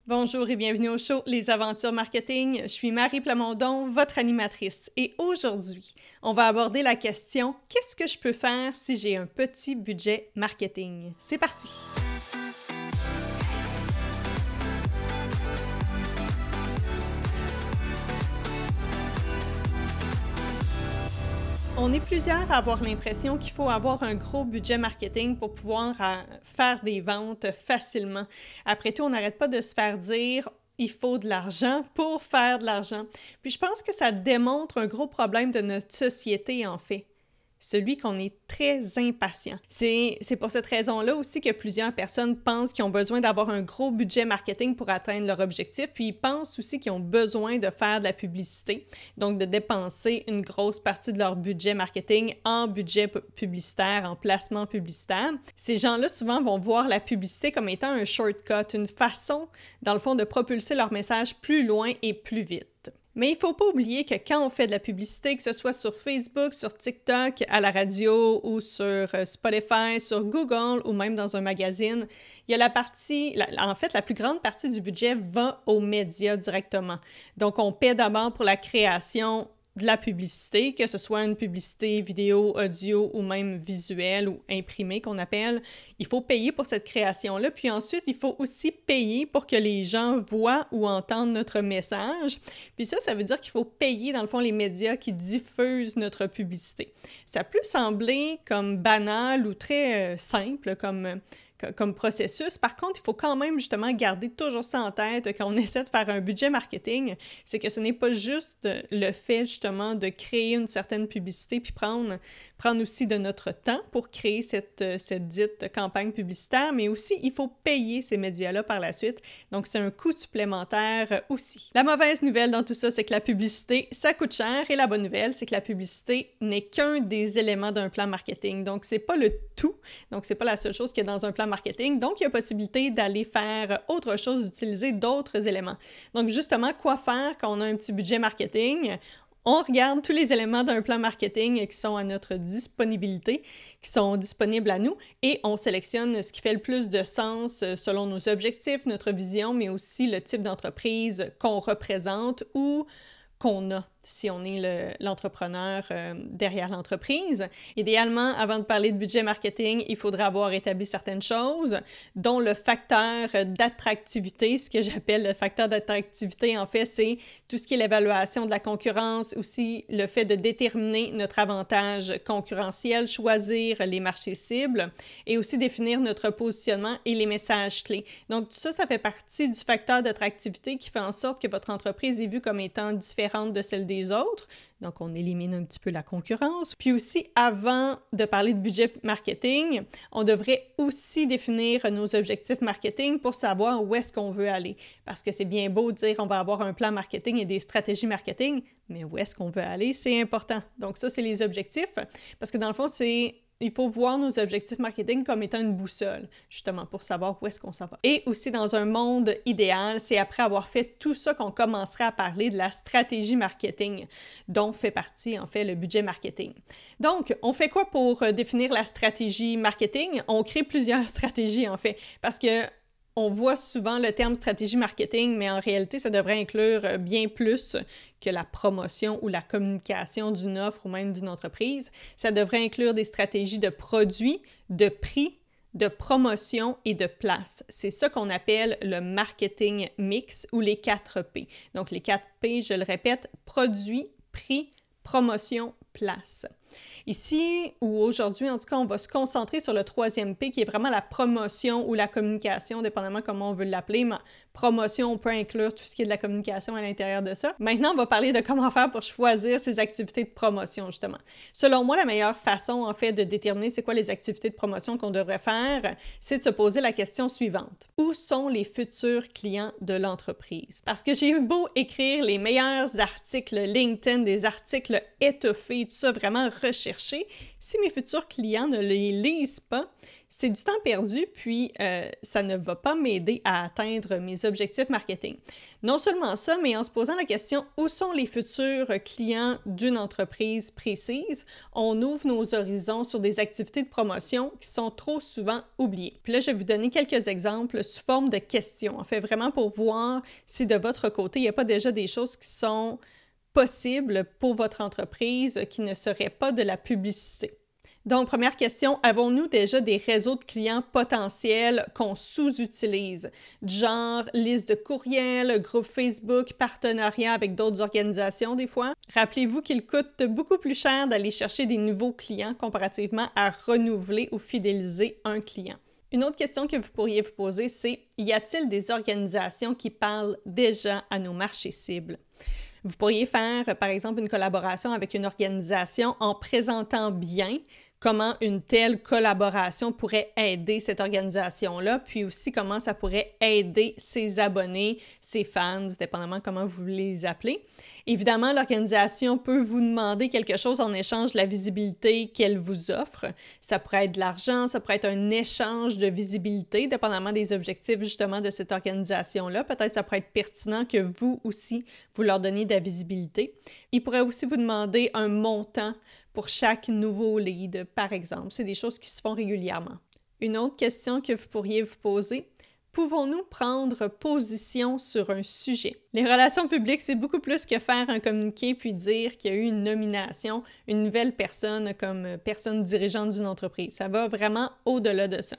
Bonjour et bienvenue au show Les Aventures Marketing. Je suis Marie Plamondon, votre animatrice. Et aujourd'hui, on va aborder la question « Qu'est-ce que je peux faire si j'ai un petit budget marketing? » C'est parti! On est plusieurs à avoir l'impression qu'il faut avoir un gros budget marketing pour pouvoir faire des ventes facilement. Après tout, on n'arrête pas de se faire dire « il faut de l'argent pour faire de l'argent ». Puis je pense que ça démontre un gros problème de notre société en fait. Celui qu'on est très impatient. C'est pour cette raison-là aussi que plusieurs personnes pensent qu'ils ont besoin d'avoir un gros budget marketing pour atteindre leur objectif, puis ils pensent aussi qu'ils ont besoin de faire de la publicité, donc de dépenser une grosse partie de leur budget marketing en budget publicitaire, en placement publicitaire. Ces gens-là, souvent, vont voir la publicité comme étant un shortcut, une façon, dans le fond, de propulser leur message plus loin et plus vite. Mais il ne faut pas oublier que quand on fait de la publicité, que ce soit sur Facebook, sur TikTok, à la radio ou sur Spotify, sur Google ou même dans un magazine, il y a la partie, en fait, la plus grande partie du budget va aux médias directement. Donc, on paie d'abord pour la création de la publicité, que ce soit une publicité vidéo, audio ou même visuelle ou imprimée qu'on appelle. Il faut payer pour cette création-là, puis ensuite, il faut aussi payer pour que les gens voient ou entendent notre message. Puis ça veut dire qu'il faut payer, dans le fond, les médias qui diffusent notre publicité. Ça peut sembler comme banal ou très simple comme processus. Par contre, il faut quand même justement garder toujours ça en tête quand on essaie de faire un budget marketing, c'est que ce n'est pas juste le fait justement de créer une certaine publicité puis prendre aussi de notre temps pour créer cette dite campagne publicitaire, mais aussi il faut payer ces médias-là par la suite. Donc, c'est un coût supplémentaire aussi. La mauvaise nouvelle dans tout ça, c'est que la publicité, ça coûte cher et la bonne nouvelle, c'est que la publicité n'est qu'un des éléments d'un plan marketing. Donc, c'est pas le tout. Donc, c'est pas la seule chose qu'il y a dans un plan marketing. Donc, il y a possibilité d'aller faire autre chose, d'utiliser d'autres éléments. Donc, justement, quoi faire quand on a un petit budget marketing? On regarde tous les éléments d'un plan marketing qui sont à notre disponibilité, qui sont disponibles à nous, et on sélectionne ce qui fait le plus de sens selon nos objectifs, notre vision, mais aussi le type d'entreprise qu'on représente ou qu'on a, si on est l'entrepreneur derrière l'entreprise. Idéalement, avant de parler de budget marketing, il faudrait avoir établi certaines choses, dont le facteur d'attractivité. Ce que j'appelle le facteur d'attractivité, en fait, c'est tout ce qui est l'évaluation de la concurrence, aussi le fait de déterminer notre avantage concurrentiel, choisir les marchés cibles et aussi définir notre positionnement et les messages clés. Donc, tout ça, ça fait partie du facteur d'attractivité qui fait en sorte que votre entreprise est vue comme étant différente de celle des autres. Donc, on élimine un petit peu la concurrence. Puis aussi, avant de parler de budget marketing, on devrait aussi définir nos objectifs marketing pour savoir où est-ce qu'on veut aller. Parce que c'est bien beau de dire on va avoir un plan marketing et des stratégies marketing, mais où est-ce qu'on veut aller, c'est important. Donc ça, c'est les objectifs. Parce que dans le fond, il faut voir nos objectifs marketing comme étant une boussole, justement, pour savoir où est-ce qu'on s'en va. Et aussi, dans un monde idéal, c'est après avoir fait tout ça qu'on commencerait à parler de la stratégie marketing, dont fait partie, en fait, le budget marketing. Donc, on fait quoi pour définir la stratégie marketing? On crée plusieurs stratégies, en fait, parce que on voit souvent le terme stratégie marketing, mais en réalité, ça devrait inclure bien plus que la promotion ou la communication d'une offre ou même d'une entreprise. Ça devrait inclure des stratégies de produits, de prix, de promotion et de place. C'est ça qu'on appelle le marketing mix ou les 4 P. Donc, les 4 P, je le répète, produit, prix, promotion, place. Ici, ou aujourd'hui, en tout cas, on va se concentrer sur le 3e P, qui est vraiment la promotion ou la communication, dépendamment comment on veut l'appeler. Mais promotion, on peut inclure tout ce qui est de la communication à l'intérieur de ça. Maintenant, on va parler de comment faire pour choisir ces activités de promotion, justement. Selon moi, la meilleure façon, en fait, de déterminer c'est quoi les activités de promotion qu'on devrait faire, c'est de se poser la question suivante. Où sont les futurs clients de l'entreprise? Parce que j'ai eu beau écrire les meilleurs articles LinkedIn, des articles étoffés, tout ça, vraiment rechercher. Si mes futurs clients ne les lisent pas, c'est du temps perdu, puis ça ne va pas m'aider à atteindre mes objectifs marketing. Non seulement ça, mais en se posant la question « Où sont les futurs clients d'une entreprise précise? » On ouvre nos horizons sur des activités de promotion qui sont trop souvent oubliées. Puis là, je vais vous donner quelques exemples sous forme de questions, en fait, vraiment pour voir si de votre côté, il n'y a pas déjà des choses qui sont possibles pour votre entreprise qui ne seraient pas de la publicité. Donc, première question, avons-nous déjà des réseaux de clients potentiels qu'on sous-utilise? Genre liste de courriels, groupe Facebook, partenariat avec d'autres organisations des fois. Rappelez-vous qu'il coûte beaucoup plus cher d'aller chercher des nouveaux clients comparativement à renouveler ou fidéliser un client. Une autre question que vous pourriez vous poser, c'est y a-t-il des organisations qui parlent déjà à nos marchés cibles? Vous pourriez faire, par exemple, une collaboration avec une organisation en présentant bien comment une telle collaboration pourrait aider cette organisation-là, puis aussi comment ça pourrait aider ses abonnés, ses fans, dépendamment comment vous voulez les appeler. Évidemment, l'organisation peut vous demander quelque chose en échange de la visibilité qu'elle vous offre. Ça pourrait être de l'argent, ça pourrait être un échange de visibilité, dépendamment des objectifs justement de cette organisation-là. Peut-être ça pourrait être pertinent que vous aussi, vous leur donniez de la visibilité. Ils pourraient aussi vous demander un montant pour chaque nouveau lead, par exemple. C'est des choses qui se font régulièrement. Une autre question que vous pourriez vous poser, pouvons-nous prendre position sur un sujet? Les relations publiques, c'est beaucoup plus que faire un communiqué puis dire qu'il y a eu une nomination, une nouvelle personne comme personne dirigeante d'une entreprise. Ça va vraiment au-delà de ça.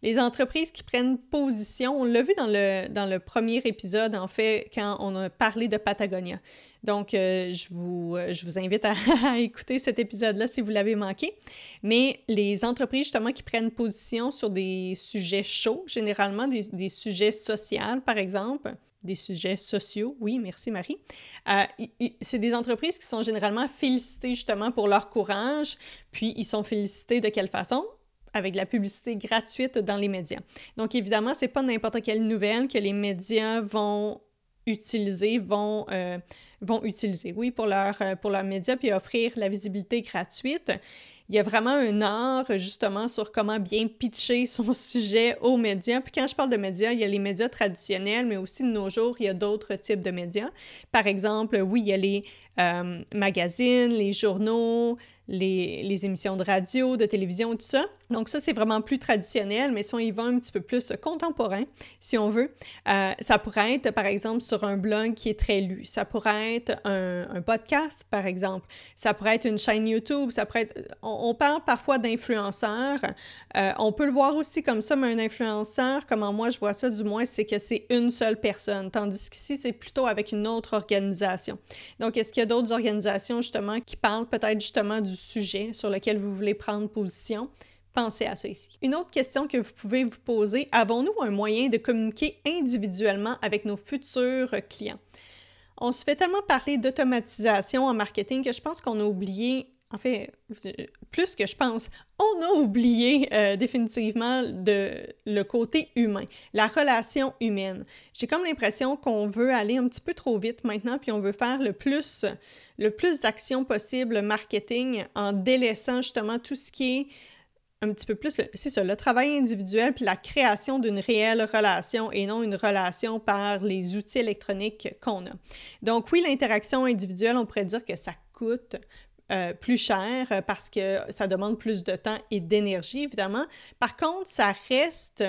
Les entreprises qui prennent position, on l'a vu dans le premier épisode, en fait, quand on a parlé de Patagonia. Donc, je vous invite à écouter cet épisode-là si vous l'avez manqué. Mais les entreprises, justement, qui prennent position sur des sujets chauds, généralement des sujets sociaux, par exemple, des sujets sociaux, oui, merci Marie. C'est des entreprises qui sont généralement félicitées, justement, pour leur courage, puis ils sont félicités de quelle façon? Avec de la publicité gratuite dans les médias. Donc, évidemment, c'est pas n'importe quelle nouvelle que les médias vont utiliser, oui, pour leurs médias, puis offrir la visibilité gratuite. Il y a vraiment un art, justement, sur comment bien pitcher son sujet aux médias. Puis quand je parle de médias, il y a les médias traditionnels, mais aussi de nos jours, il y a d'autres types de médias. Par exemple, oui, il y a les magazines, les journaux, les émissions de radio, de télévision, tout ça. Donc ça, c'est vraiment plus traditionnel, mais si on y va un petit peu plus contemporain, si on veut, ça pourrait être, par exemple, sur un blog qui est très lu. Ça pourrait être un podcast, par exemple. Ça pourrait être une chaîne YouTube. Ça pourrait être... On parle parfois d'influenceurs. On peut le voir aussi comme ça, mais un influenceur, comment moi je vois ça du moins, c'est que c'est une seule personne, tandis qu'ici, c'est plutôt avec une autre organisation. Donc, est-ce qu'il y a d'autres organisations, justement, qui parlent peut-être justement du sujet sur lequel vous voulez prendre position? Pensez à ça ici. Une autre question que vous pouvez vous poser, avons-nous un moyen de communiquer individuellement avec nos futurs clients? On se fait tellement parler d'automatisation en marketing que je pense qu'on a oublié, en fait, plus que je pense, on a oublié définitivement le côté humain, la relation humaine. J'ai comme l'impression qu'on veut aller un petit peu trop vite maintenant, puis on veut faire le plus d'actions possible marketing en délaissant justement tout ce qui est un petit peu plus, c'est ça, le travail individuel puis la création d'une réelle relation et non une relation par les outils électroniques qu'on a. Donc oui, l'interaction individuelle, on pourrait dire que ça coûte plus cher parce que ça demande plus de temps et d'énergie, évidemment. Par contre, ça reste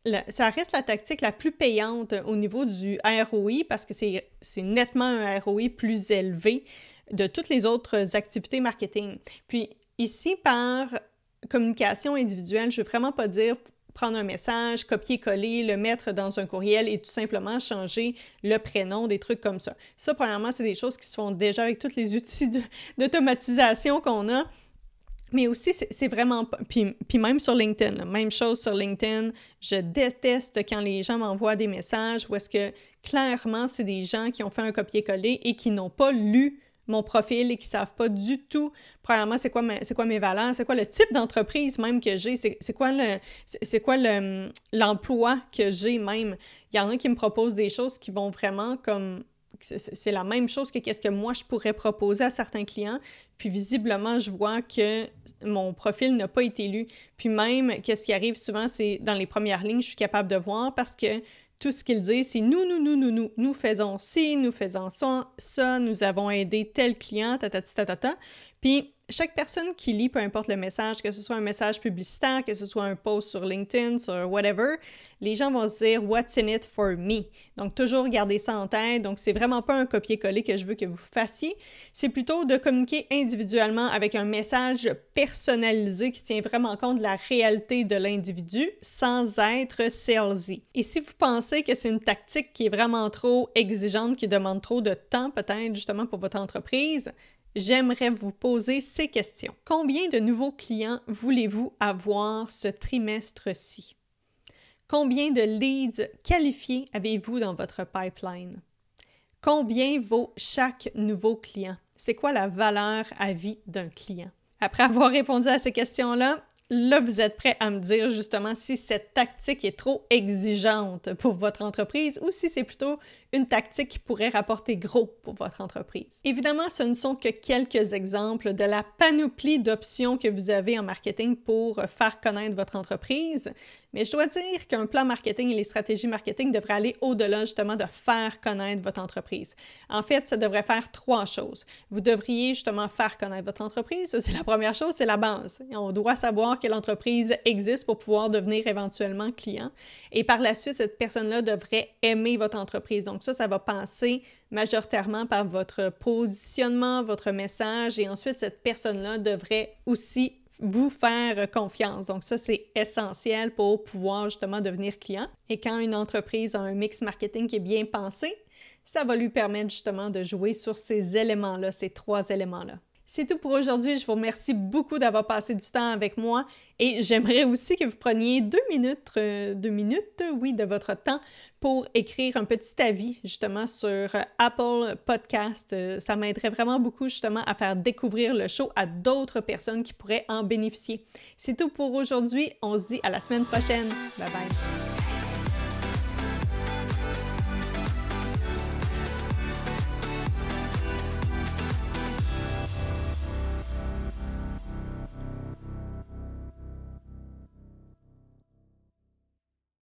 la tactique la plus payante au niveau du ROI parce que c'est nettement un ROI plus élevé de toutes les autres activités marketing. Puis ici, par communication individuelle, je ne veux vraiment pas dire prendre un message, copier-coller, le mettre dans un courriel et tout simplement changer le prénom, des trucs comme ça. Ça, premièrement, c'est des choses qui se font déjà avec tous les outils d'automatisation qu'on a. Mais aussi, c'est vraiment... Puis même sur LinkedIn, même chose sur LinkedIn, je déteste quand les gens m'envoient des messages où est-ce que, clairement, c'est des gens qui ont fait un copier-coller et qui n'ont pas lu mon profil et qui ne savent pas du tout, premièrement, c'est quoi mes valeurs, c'est quoi le type d'entreprise même que j'ai, c'est quoi l'emploi que j'ai même. Il y en a qui me proposent des choses qui vont vraiment comme c'est la même chose que qu'est-ce que moi je pourrais proposer à certains clients. Puis visiblement, je vois que mon profil n'a pas été lu. Puis même, qu'est-ce qui arrive souvent, c'est dans les premières lignes, je suis capable de voir parce que tout ce qu'ils disent, c'est nous faisons ci, nous faisons ça, nous avons aidé tel client, ta. Puis chaque personne qui lit, peu importe le message, que ce soit un message publicitaire, que ce soit un post sur LinkedIn, sur whatever, les gens vont se dire « What's in it for me? » Donc, toujours garder ça en tête. Donc, c'est vraiment pas un copier-coller que je veux que vous fassiez. C'est plutôt de communiquer individuellement avec un message personnalisé qui tient vraiment compte de la réalité de l'individu sans être salesy. Et si vous pensez que c'est une tactique qui est vraiment trop exigeante, qui demande trop de temps peut-être justement pour votre entreprise, j'aimerais vous poser ces questions. Combien de nouveaux clients voulez-vous avoir ce trimestre-ci? Combien de leads qualifiés avez-vous dans votre pipeline? Combien vaut chaque nouveau client? C'est quoi la valeur à vie d'un client? Après avoir répondu à ces questions-là, vous êtes prêt à me dire justement si cette tactique est trop exigeante pour votre entreprise ou si c'est plutôt une tactique qui pourrait rapporter gros pour votre entreprise. Évidemment, ce ne sont que quelques exemples de la panoplie d'options que vous avez en marketing pour faire connaître votre entreprise, mais je dois dire qu'un plan marketing et les stratégies marketing devraient aller au-delà justement de faire connaître votre entreprise. En fait, ça devrait faire 3 choses. Vous devriez justement faire connaître votre entreprise, ça c'est la première chose, c'est la base. On doit savoir que l'entreprise existe pour pouvoir devenir éventuellement client. Et par la suite, cette personne-là devrait aimer votre entreprise. Donc ça va passer majoritairement par votre positionnement, votre message, et ensuite cette personne-là devrait aussi vous faire confiance. Donc ça, c'est essentiel pour pouvoir justement devenir client. Et quand une entreprise a un mix marketing qui est bien pensé, ça va lui permettre justement de jouer sur ces éléments-là, ces 3 éléments-là. C'est tout pour aujourd'hui. Je vous remercie beaucoup d'avoir passé du temps avec moi et j'aimerais aussi que vous preniez 2 minutes, de votre temps pour écrire un petit avis justement sur Apple Podcast. Ça m'aiderait vraiment beaucoup justement à faire découvrir le show à d'autres personnes qui pourraient en bénéficier. C'est tout pour aujourd'hui. On se dit à la semaine prochaine. Bye bye!